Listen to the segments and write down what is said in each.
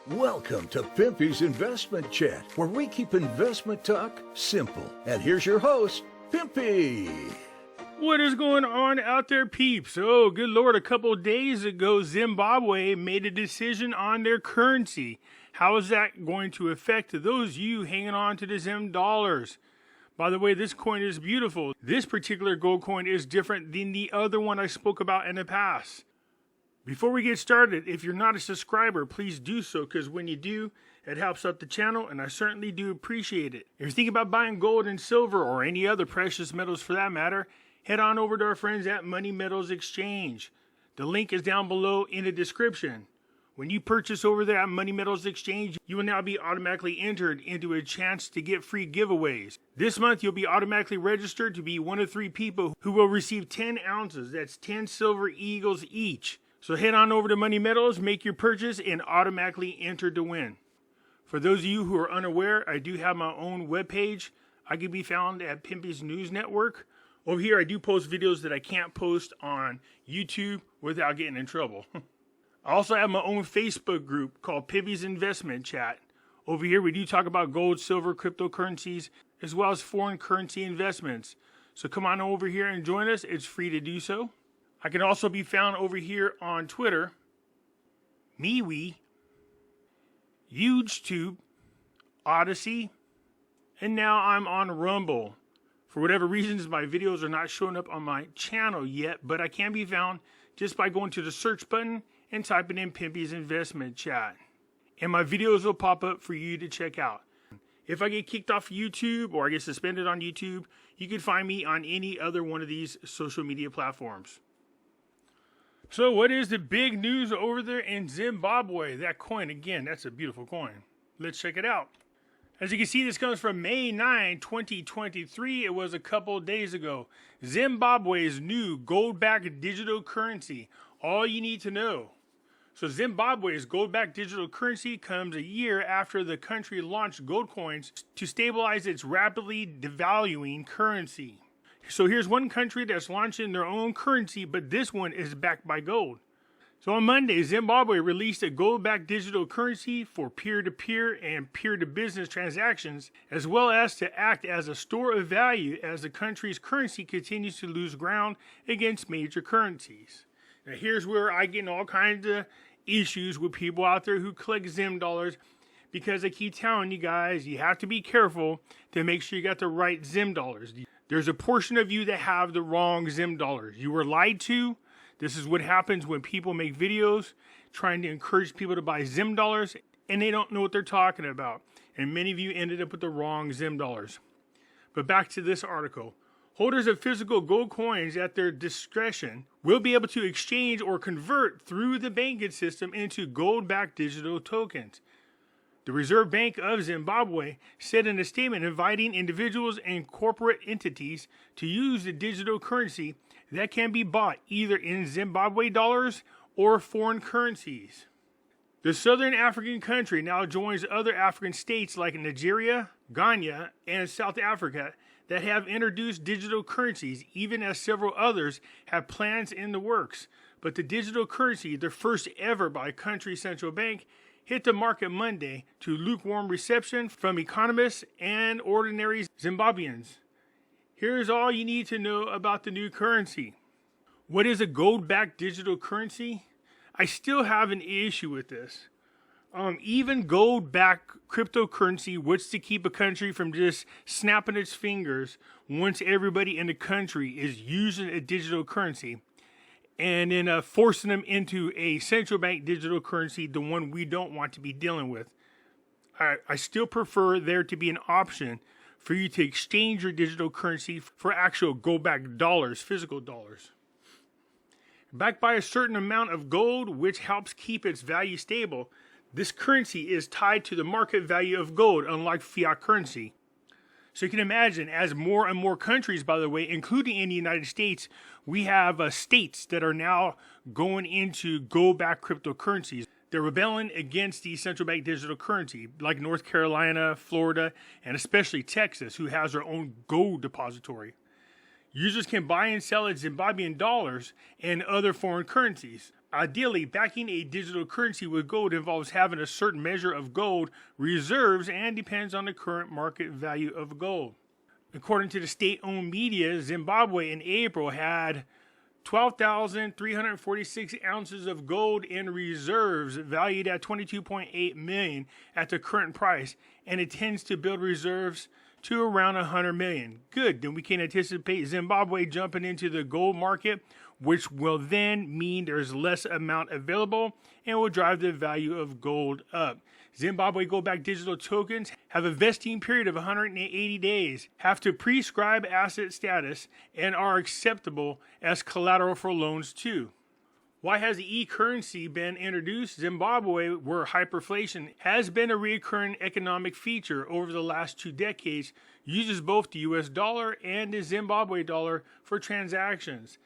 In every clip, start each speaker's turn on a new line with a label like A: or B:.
A: Welcome to Pimpy's Investment Chat, where we keep investment talk simple. And here's your host, Pimpy.
B: What is going on out there, peeps? Oh, good Lord, a couple of days ago, Zimbabwe made a decision on their currency. How is that going to affect those of you hanging on to the Zim dollars? By the way, this coin is beautiful. This particular gold coin is different than the other one I spoke about in the past. Before we get started, if you're not a subscriber, please do so, because when you do, it helps out the channel, and I certainly do appreciate it. If you're thinking about buying gold and silver, or any other precious metals for that matter, head on over to our friends at Money Metals Exchange. The link is down below in the description. When you purchase over there at Money Metals Exchange, you will now be automatically entered into a chance to get free giveaways. This month, you'll be automatically registered to be one of 3 people who will receive 10 ounces. That's 10 silver eagles each. So head on over to Money Metals, make your purchase, and automatically enter to win. For those of you who are unaware, I do have my own webpage. I can be found at Pimpy's News Network. Over here, I do post videos that I can't post on YouTube without getting in trouble. I also have my own Facebook group called Pimpy's Investment Chat. Over here, we do talk about gold, silver, cryptocurrencies, as well as foreign currency investments. So come on over here and join us. It's free to do so. I can also be found over here on Twitter, MeWe, YouTube, Odyssey, and now I'm on Rumble. For whatever reasons, my videos are not showing up on my channel yet, but I can be found just by going to the search button and typing in Pimpy's Investment Chat. And my videos will pop up for you to check out. If I get kicked off YouTube or I get suspended on YouTube, you can find me on any other one of these social media platforms. So what is the big news over there in Zimbabwe? That coin, again, that's a beautiful coin. Let's check it out. As you can see, this comes from May 9, 2023. It was a couple of days ago. Zimbabwe's new gold-backed digital currency. All you need to know. So Zimbabwe's gold-backed digital currency comes a year after the country launched gold coins to stabilize its rapidly devaluing currency. So here's one country that's launching their own currency, but this one is backed by gold. So on Monday, Zimbabwe released a gold-backed digital currency for peer-to-peer and peer-to-business transactions, as well as to act as a store of value as the country's currency continues to lose ground against major currencies. Now here's where I get in all kinds of issues with people out there who collect Zim dollars, because I keep telling you guys, you have to be careful to make sure you got the right Zim dollars. There's a portion of you that have the wrong Zim dollars. You were lied to. This is what happens when people make videos trying to encourage people to buy Zim dollars, and they don't know what they're talking about. And many of you ended up with the wrong Zim dollars. But back to this article. Holders of physical gold coins at their discretion will be able to exchange or convert through the banking system into gold-backed digital tokens. The Reserve Bank of Zimbabwe said in a statement inviting individuals and corporate entities to use the digital currency that can be bought either in Zimbabwe dollars or foreign currencies. The Southern African country now joins other African states like Nigeria, Ghana, and South Africa that have introduced digital currencies, even as several others have plans in the works. But the digital currency, the first ever by a country central bank, hit the market Monday to lukewarm reception from economists and ordinary Zimbabweans. Here's all you need to know about the new currency. What is a gold-backed digital currency? I still have an issue with this. Even gold-backed cryptocurrency wants to keep a country from just snapping its fingers once everybody in the country is using a digital currency, and then forcing them into a central bank digital currency, the one we don't want to be dealing with. I still prefer there to be an option for you to exchange your digital currency for actual gold-backed dollars, physical dollars. Backed by a certain amount of gold, which helps keep its value stable, this currency is tied to the market value of gold, unlike fiat currency. So you can imagine, as more and more countries, by the way, including in the United States, we have states that are now going into gold-backed cryptocurrencies. They're rebelling against the central bank digital currency, like North Carolina, Florida, and especially Texas, who has their own gold depository. Users can buy and sell at Zimbabwean dollars and other foreign currencies. Ideally, backing a digital currency with gold involves having a certain measure of gold reserves and depends on the current market value of gold. According to the state-owned media, Zimbabwe in April had 12,346 ounces of gold in reserves, valued at 22.8 million at the current price, and intends to build reserves to around 100 million. Good, then we can anticipate Zimbabwe jumping into the gold market, which will then mean there's less amount available and will drive the value of gold up. Zimbabwe gold-backed digital tokens have a vesting period of 180 days, have to prescribe asset status, and are acceptable as collateral for loans too. Why has the e-currency been introduced? Zimbabwe, where hyperinflation has been a recurring economic feature over the last 2 decades, uses both the US dollar and the Zimbabwe dollar for transactions.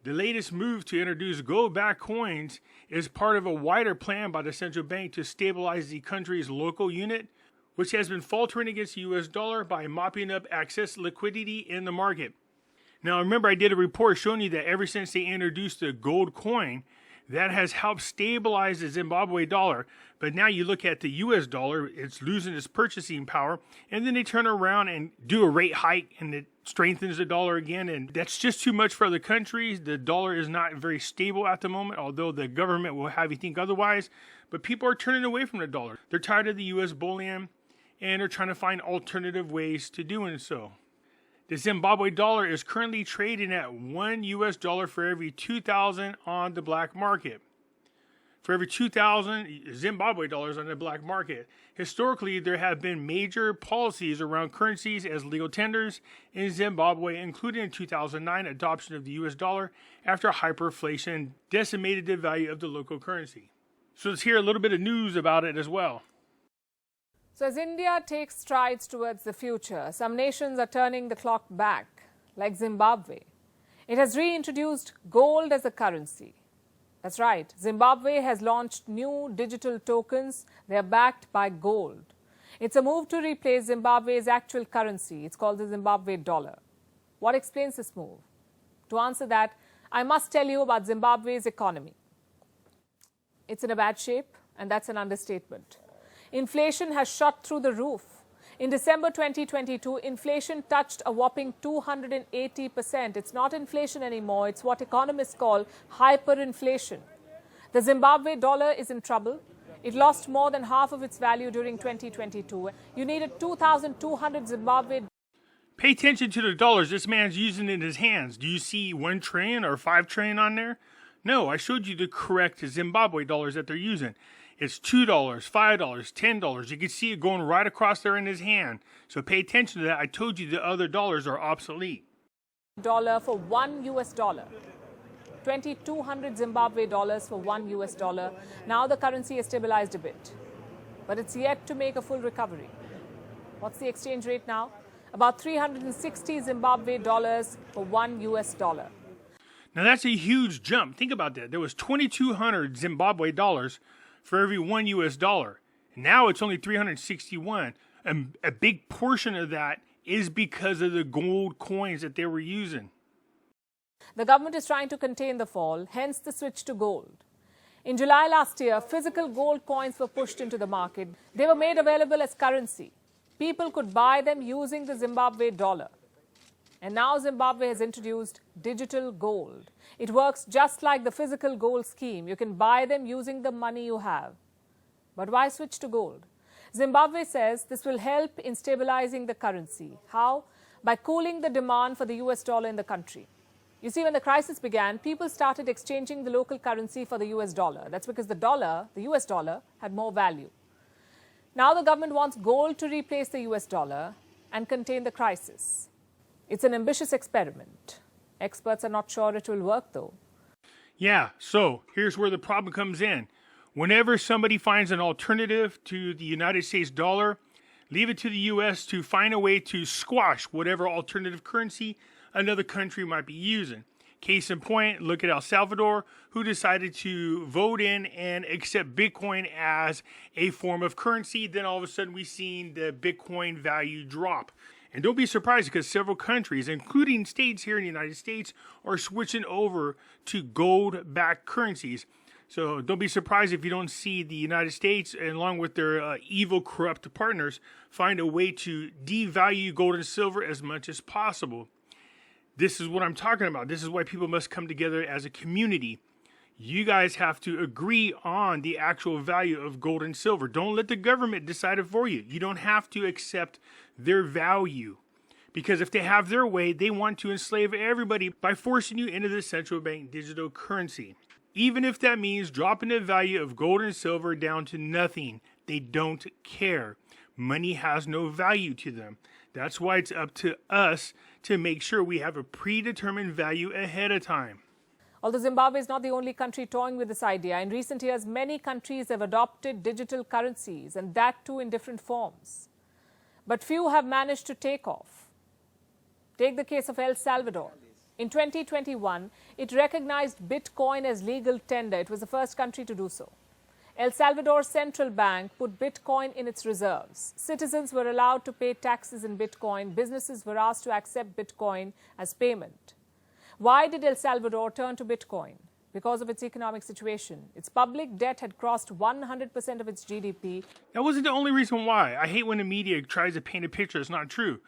B: The latest move to introduce gold-backed coins is part of a wider plan by the central bank to stabilize the country's local unit, which has been faltering against the US dollar by mopping up excess liquidity in the market. Now, remember, I did a report showing you that ever since they introduced the gold coin, that has helped stabilize the Zimbabwe dollar. But now you look at the US dollar, it's losing its purchasing power, and then they turn around and do a rate hike, and it strengthens the dollar again, and that's just too much for other countries. The dollar is not very stable at the moment, although the government will have you think otherwise. But people are turning away from the dollar. They're tired of the US bullion, and they're trying to find alternative ways to doing so. The Zimbabwe dollar is currently trading at $1 US for every 2,000 on the black market. For every 2,000 Zimbabwe dollars on the black market. Historically, there have been major policies around currencies as legal tenders in Zimbabwe, including in 2009 adoption of the US dollar after hyperinflation decimated the value of the local currency. So let's hear a little bit of news about it as well.
C: So as India takes strides towards the future, some nations are turning the clock back, like Zimbabwe. It has reintroduced gold as a currency. That's right, Zimbabwe has launched new digital tokens. They are backed by gold. It's a move to replace Zimbabwe's actual currency. It's called the Zimbabwe dollar. What explains this move? To answer that, I must tell you about Zimbabwe's economy. It's in a bad shape, and that's an understatement. Inflation has shot through the roof. In December 2022, inflation touched a whopping 280%. It's not inflation anymore. It's what economists call hyperinflation. The Zimbabwe dollar is in trouble. It lost more than half of its value during 2022. You needed 2,200 Zimbabwe.
B: Pay attention to the dollars this man's using in his hands. Do you see 1 trillion or 5 trillion on there? No, I showed you the correct Zimbabwe dollars that they're using. It's $2, $5, $10. You can see it going right across there in his hand. So pay attention to that. I told you the other dollars are obsolete.
C: Dollar for $1 US. 2,200 Zimbabwe dollars for $1 US. Now the currency has stabilized a bit, but it's yet to make a full recovery. What's the exchange rate now? About 360 Zimbabwe dollars for $1 US.
B: Now that's a huge jump. Think about that. There was 2,200 Zimbabwe dollars for every $1 US. Now it's only 361. And a big portion of that is because of the gold coins that they were using.
C: The government is trying to contain the fall, hence the switch to gold. In July last year, physical gold coins were pushed into the market. They were made available as currency. People could buy them using the Zimbabwe dollar. And now Zimbabwe has introduced digital gold. It works just like the physical gold scheme. You can buy them using the money you have. But why switch to gold? Zimbabwe says this will help in stabilizing the currency. How? By cooling the demand for the US dollar in the country. You see, when the crisis began, people started exchanging the local currency for the US dollar. That's because the dollar, the US dollar, had more value. Now the government wants gold to replace the US dollar and contain the crisis. It's an ambitious experiment. Experts are not sure it will work, though.
B: Yeah, so here's where the problem comes in. Whenever somebody finds an alternative to the United States dollar, leave it to the U.S. to find a way to squash whatever alternative currency another country might be using. Case in point, look at El Salvador, who decided to vote in and accept Bitcoin as a form of currency. Then all of a sudden we've seen the Bitcoin value drop. And don't be surprised because several countries, including states here in the United States, are switching over to gold-backed currencies. So don't be surprised if you don't see the United States, along with their evil, corrupt partners, find a way to devalue gold and silver as much as possible. This is what I'm talking about. This is why people must come together as a community. You guys have to agree on the actual value of gold and silver. Don't let the government decide it for you. You don't have to accept their value. Because if they have their way, they want to enslave everybody by forcing you into the central bank digital currency. Even if that means dropping the value of gold and silver down to nothing, they don't care. Money has no value to them. That's why it's up to us to make sure we have a predetermined value ahead of time.
C: Although Zimbabwe is not the only country toying with this idea, in recent years, many countries have adopted digital currencies, and that too in different forms. But few have managed to take off. Take the case of El Salvador. In 2021, it recognized Bitcoin as legal tender. It was the first country to do so. El Salvador's central bank put Bitcoin in its reserves. Citizens were allowed to pay taxes in Bitcoin. Businesses were asked to accept Bitcoin as payment. Why did El Salvador turn to Bitcoin? Because of its economic situation. Its public debt had crossed 100% of its GDP.
B: That wasn't the only reason why. I hate when the media tries to paint a picture that's not true.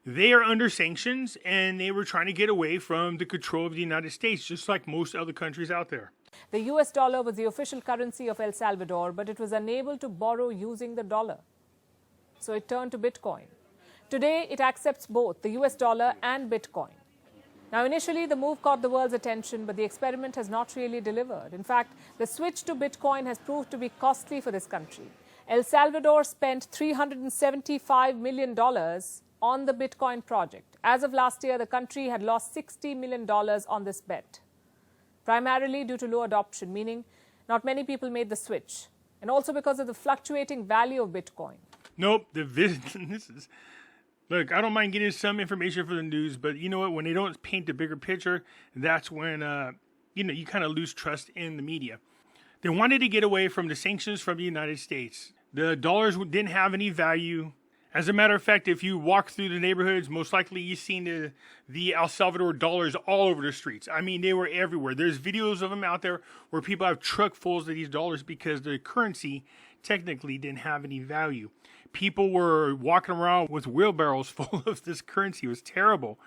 B: They are under sanctions, and they were trying to get away from the control of the United States, just like most other countries out there.
C: The US dollar was the official currency of El Salvador, but it was unable to borrow using the dollar. So it turned to Bitcoin. Today, it accepts both the US dollar and Bitcoin. Now, initially, the move caught the world's attention, but the experiment has not really delivered. In fact, the switch to Bitcoin has proved to be costly for this country. El Salvador spent $375 million on the Bitcoin project. As of last year, the country had lost $60 million on this bet, primarily due to low adoption, meaning not many people made the switch, and also because of the fluctuating value of Bitcoin.
B: Nope, look, I don't mind getting some information for the news, but you know what? When they don't paint the bigger picture, that's when you kind of lose trust in the media. They wanted to get away from the sanctions from the United States. The dollars didn't have any value. As a matter of fact, if you walk through the neighborhoods, most likely you've seen the El Salvador dollars all over the streets. I mean, they were everywhere. There's videos of them out there where people have truckfuls of these dollars because the currency technically didn't have any value. People were walking around with wheelbarrows full of this currency. It was terrible.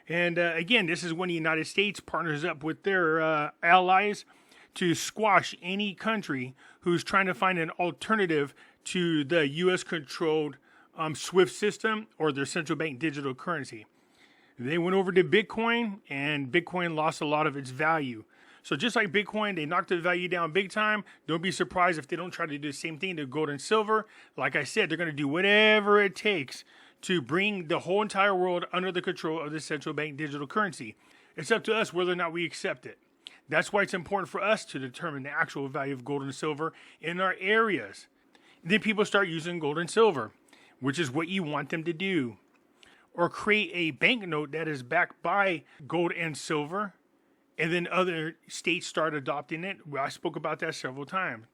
B: And again, this is when the United States partners up with their allies to squash any country who's trying to find an alternative to the U.S.-controlled SWIFT system or their central bank digital currency. They went over to Bitcoin, and Bitcoin lost a lot of its value. So just like Bitcoin, they knocked the value down big time. Don't be surprised if they don't try to do the same thing to gold and silver. Like I said, they're going to do whatever it takes to bring the whole entire world under the control of the central bank digital currency. It's up to us whether or not we accept it. That's why it's important for us to determine the actual value of gold and silver in our areas. Then people start using gold and silver, which is what you want them to do. Or create a banknote that is backed by gold and silver, and then other states start adopting it. I spoke about that several times.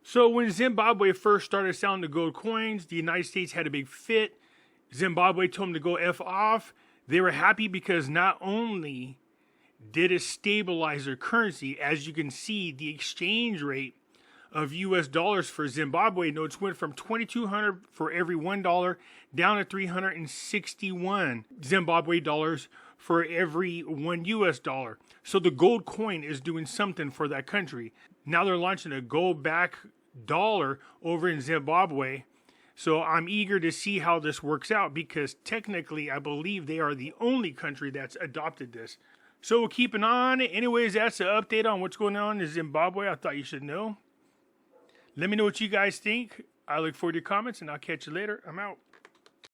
B: So when Zimbabwe first started selling the gold coins, the United States had a big fit. Zimbabwe told them to go F off. They were happy because not only did it stabilize their currency, as you can see, the exchange rate of US dollars for Zimbabwe notes went from 2,200 for every $1 down to 361 Zimbabwe dollars for every $1 US. So the gold coin is doing something for that country. Now they're launching a gold back dollar over in Zimbabwe. So I'm eager to see how this works out because technically I believe they are the only country that's adopted this. So we'll keep an eye on it. Anyways, that's an update on what's going on in Zimbabwe. I thought you should know. Let me know what you guys think. I look forward to your comments, and I'll catch you later. I'm out.